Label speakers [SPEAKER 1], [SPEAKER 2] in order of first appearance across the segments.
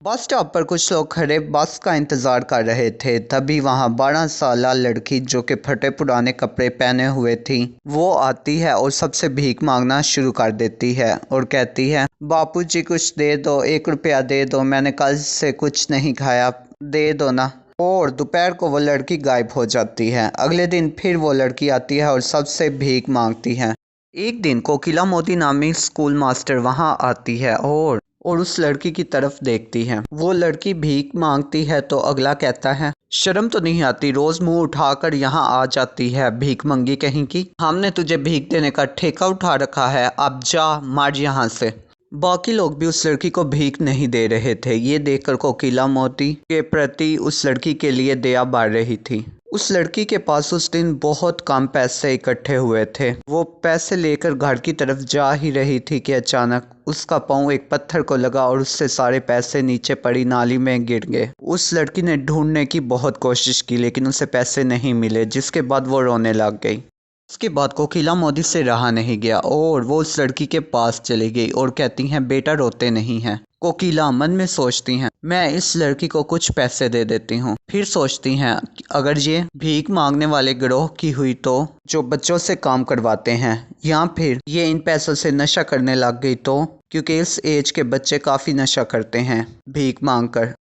[SPEAKER 1] Bus stop पर कुछ लोग खड़े बस का इंतज़ार कर रहे थे। तभी वहां 12 साला लड़की जो कि फटे पुराने कपड़े पहने हुए थी वो आती है और सबसे भीख मांगना शुरू कर देती है और कहती है, बापूजी कुछ दे दो, 1 रुपया दे दो, मैंने कल से कुछ नहीं खाया, दे दो ना। और दोपहर को वो लड़की गायब हो जाती है। अगले दिन फिर वो लड़की आती है और सबसे भीख मांगती है। एक दिन कोकिला मोदी नामी स्कूल मास्टर वहां आती है और उस लड़की की तरफ देखती है। वो लड़की भीख मांगती है तो अगला कहता है, शर्म तो नहीं आती, रोज मुंह उठाकर यहाँ आ जाती है, भीख मंगी कहीं की। हमने तुझे भीख देने का ठेका उठा रखा है, अब जा, मार यहाँ से। बाकी लोग भी उस लड़की को भीख नहीं दे रहे थे। ये देखकर कोकिला मोती के प्रति उस लड़की के लिए दया बढ़ रही थी। उस लड़की के पास उस दिन बहुत कम पैसे इकट्ठे हुए थे। वो पैसे लेकर घर की तरफ जा ही रही थी कि अचानक उसका पाँव एक पत्थर को लगा और उससे सारे पैसे नीचे पड़ी नाली में गिर गए। उस लड़की ने ढूंढने की बहुत कोशिश की लेकिन उसे पैसे नहीं मिले, जिसके बाद वो रोने लग गई। उसके बाद कोकिला मोदी से रहा नहीं गया और वो उस लड़की के पास चली गई और कहती हैं, बेटा रोते नहीं हैं। कोकिला मन में सोचती हैं, मैं इस लड़की को कुछ पैसे दे देती हूँ। फिर सोचती हैं, अगर ये भीख मांगने वाले गिरोह की हुई तो, जो बच्चों से काम करवाते हैं, या फिर ये इन पैसों से नशा करने लग गई तो, क्योंकि इस एज के बच्चे काफ़ी नशा करते हैं भीख मांगकर।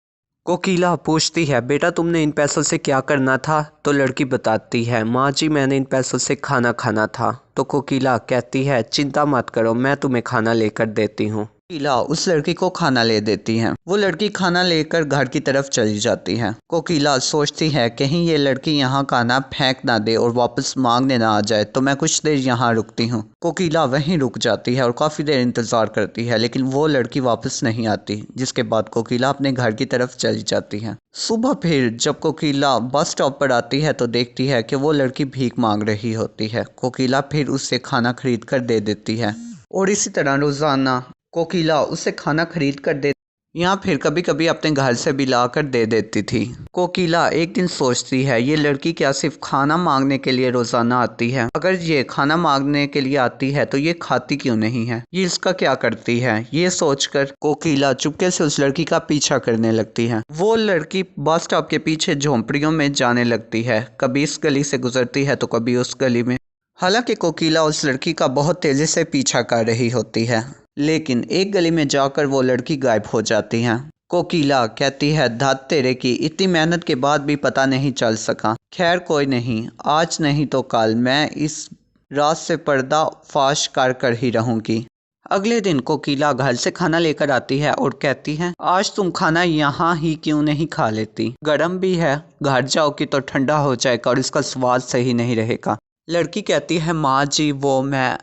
[SPEAKER 1] कोकिला पूछती है, बेटा तुमने इन पैसों से क्या करना था? तो लड़की बताती है, माँ जी मैंने इन पैसों से खाना खाना था। तो कोकिला कहती है, चिंता मत करो, मैं तुम्हें खाना लेकर देती हूँ। कोकिला उस लड़की को खाना ले देती है। वो लड़की खाना लेकर घर की तरफ चली जाती है। कोकिला सोचती है, कहीं ये लड़की यहाँ खाना फेंक ना दे और वापस मांगने ना आ जाए, तो मैं कुछ देर यहाँ रुकती हूँ। कोकिला वहीं रुक जाती है और काफ़ी देर इंतज़ार करती है लेकिन वो लड़की वापस नहीं आती, जिसके बाद कोकिला अपने घर की तरफ चली जाती है। सुबह फिर जब कोकिला बस स्टॉप पर आती है तो देखती है कि वो लड़की भीख मांग रही होती है। कोकिला फिर उससे खाना खरीद कर दे देती है और इसी तरह रोज़ाना कोकिला उसे खाना खरीद कर दे या फिर कभी कभी अपने घर से भी ला कर दे देती थी। कोकिला एक दिन सोचती है, ये लड़की क्या सिर्फ खाना मांगने के लिए रोजाना आती है? अगर ये खाना मांगने के लिए आती है तो ये खाती क्यों नहीं है? ये इसका क्या करती है? ये सोचकर कोकिला चुपके से उस लड़की का पीछा करने लगती है। वो लड़की बस स्टॉप के पीछे झोंपड़ियों में जाने लगती है, कभी इस गली से गुजरती है तो कभी उस गली में। हालांकि कोकिला उस लड़की का बहुत तेजी से पीछा कर रही होती है, लेकिन एक गली में जाकर वो लड़की गायब हो जाती है। कोकिला कहती है, धत तेरे की, इतनी मेहनत के बाद भी पता नहीं चल सका। खैर कोई नहीं, आज नहीं तो कल मैं इस रात से पर्दा फाश कर ही रहूंगी। अगले दिन कोकिला घर से खाना लेकर आती है और कहती है, आज तुम खाना यहाँ ही क्यों नहीं खा लेती? गर्म भी है, घर जाओगी तो ठंडा हो जाएगा और इसका स्वाद सही नहीं रहेगा। लड़की कहती है, माँ जी वो मैं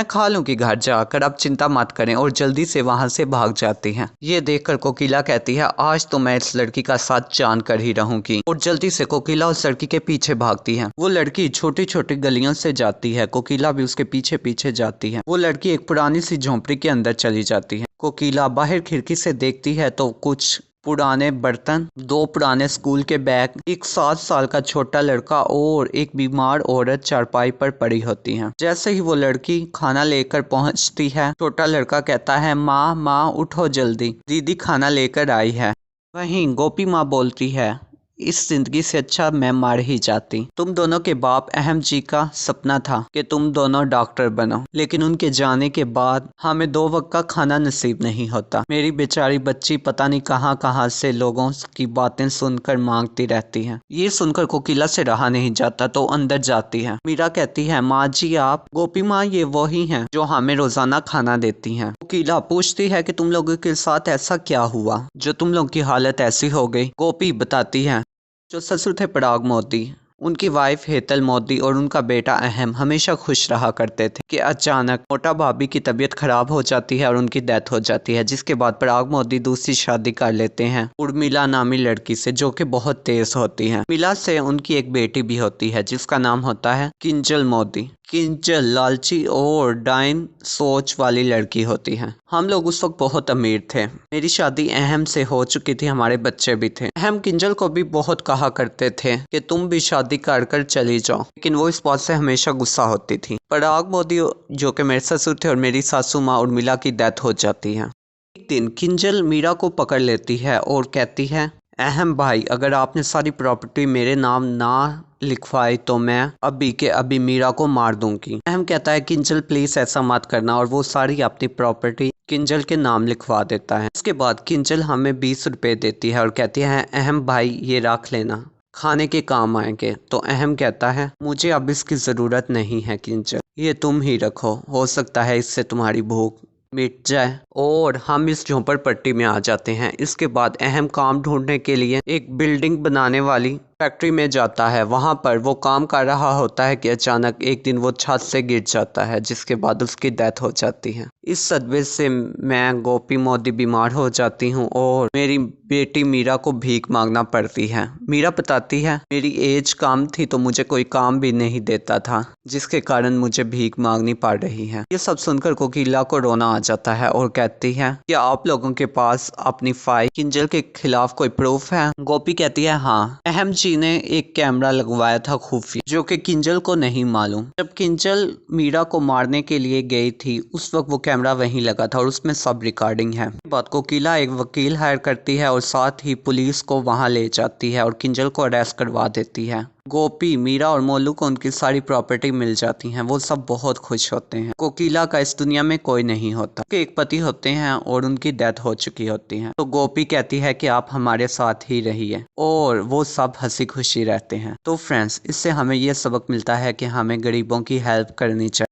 [SPEAKER 1] खा लूँगी घर जाकर, अब चिंता मत करें, और जल्दी से वहाँ से भाग जाती हैं। ये देखकर कोकिला कहती है, आज तो मैं इस लड़की का साथ जान कर ही रहूंगी, और जल्दी से कोकिला उस लड़की के पीछे भागती है। वो लड़की छोटी छोटी गलियों से जाती है, कोकिला भी उसके पीछे पीछे जाती है। वो लड़की एक पुरानी सी झोंपड़ी के अंदर चली जाती है। कोकिला बाहर खिड़की से देखती है तो कुछ पुराने बर्तन, 2 पुराने स्कूल के बैग, एक 7 साल का छोटा लड़का और एक बीमार औरत चारपाई पर पड़ी होती हैं। जैसे ही वो लड़की खाना लेकर पहुंचती है, छोटा लड़का कहता है, माँ उठो जल्दी, दीदी खाना लेकर आई है। वहीं गोपी माँ बोलती है, इस जिंदगी से अच्छा मैं मर ही जाती। तुम दोनों के बाप अहम जी का सपना था कि तुम दोनों डॉक्टर बनो, लेकिन उनके जाने के बाद हमें 2 वक्त का खाना नसीब नहीं होता। मेरी बेचारी बच्ची पता नहीं कहाँ कहाँ से लोगों की बातें सुनकर मांगती रहती है। ये सुनकर कोकिला से रहा नहीं जाता तो अंदर जाती है। मीरा कहती है, माँ जी आप? गोपी माँ ये वही हैं जो हमें रोजाना खाना देती हैं। कोकिला पूछती है कि तुम लोगों के साथ ऐसा क्या हुआ जो तुम लोग की हालत ऐसी हो गई? गोपी बताती है, जो ससुर थे पराग मोदी, उनकी वाइफ हेतल मोदी और उनका बेटा अहम हमेशा खुश रहा करते थे कि अचानक मोटा भाभी की तबीयत खराब हो जाती है और उनकी डेथ हो जाती है, जिसके बाद पराग मोदी दूसरी शादी कर लेते हैं उर्मिला नामी लड़की से, जो कि बहुत तेज होती है। मिला से उनकी एक बेटी भी होती है जिसका नाम होता है किंजल मोदी। किंजल लालची और डाइन सोच वाली लड़की होती है। हम लोग उस वक्त बहुत अमीर थे। मेरी शादी अहम से हो चुकी थी, हमारे बच्चे भी थे। अहम किंजल को भी बहुत कहा करते थे कि तुम भी शादी कर चली जाओ, लेकिन वो इस बात से हमेशा गुस्सा होती थी। पराग मोदी जो कि मेरे ससुर थे और मेरी सासू माँ उर्मिला की डेथ हो जाती है। एक दिन किंजल मीरा को पकड़ लेती है और कहती है, अहम भाई, अगर आपने सारी प्रॉपर्टी मेरे नाम ना लिखवाई तो मैं अभी के अभी मीरा को मार दूंगी। अहम कहता है, किंजल प्लीज ऐसा मत करना, और वो सारी अपनी प्रॉपर्टी किंजल के नाम लिखवा देता है। उसके बाद किंजल हमें 20 रुपए देती है और कहती है, अहम भाई ये रख लेना, खाने के काम आएंगे। तो अहम कहता है, मुझे अब इसकी ज़रूरत नहीं है किंजल, ये तुम ही रखो, हो सकता है इससे तुम्हारी भूख मिट जाए। और हम इस झोंपड़पट्टी में आ जाते हैं। इसके बाद अहम काम ढूंढने के लिए एक बिल्डिंग बनाने वाली फैक्ट्री में जाता है। वहाँ पर वो काम कर रहा होता है कि अचानक एक दिन वो छत से गिर जाता है, जिसके बाद उसकी डेथ हो जाती है। इस सदमे से मैं गोपी मोदी बीमार हो जाती हूँ और मेरी बेटी मीरा को भीख मांगना पड़ती है। मीरा बताती है, मेरी एज कम थी तो मुझे कोई काम भी नहीं देता था, जिसके कारण मुझे भीख मांगनी पड़ रही है। ये सब सुनकर कोकिला को रोना आ जाता है और कहती है, क्या आप लोगों के पास अपनी फाइल किंजल के खिलाफ कोई प्रूफ है? गोपी कहती है, हाँ, अहम जी ने एक कैमरा लगवाया था खुफिया, जो कि किंजल को नहीं मालूम। जब किंजल मीरा को मारने के लिए गई थी उस वक्त वो कैमरा वहीं लगा था और उसमें सब रिकॉर्डिंग है। बात कोकिला एक वकील हायर करती है और साथ ही पुलिस को वहां ले जाती है और किंजल को अरेस्ट करवा देती है। गोपी, मीरा और मोलू को उनकी सारी प्रॉपर्टी मिल जाती हैं। वो सब बहुत खुश होते हैं। कोकिला का इस दुनिया में कोई नहीं होता। उनके एक पति होते हैं और उनकी डेथ हो चुकी होती है। तो गोपी कहती है कि आप हमारे साथ ही रहिए, और वो सब हंसी खुशी रहते हैं। तो फ्रेंड्स, इससे हमें यह सबक मिलता है कि हमें गरीबों की हेल्प करनी चाहिए।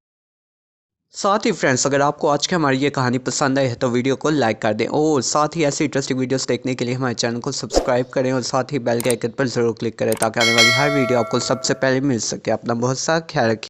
[SPEAKER 1] साथ ही फ्रेंड्स, अगर आपको आज की हमारी ये कहानी पसंद आई है तो वीडियो को लाइक कर दें, और साथ ही ऐसी इंटरेस्टिंग वीडियोस देखने के लिए हमारे चैनल को सब्सक्राइब करें और साथ ही बेल के आइकन पर जरूर क्लिक करें, ताकि आने वाली हर वीडियो आपको सबसे पहले मिल सके। अपना बहुत सा ख्याल रखिए।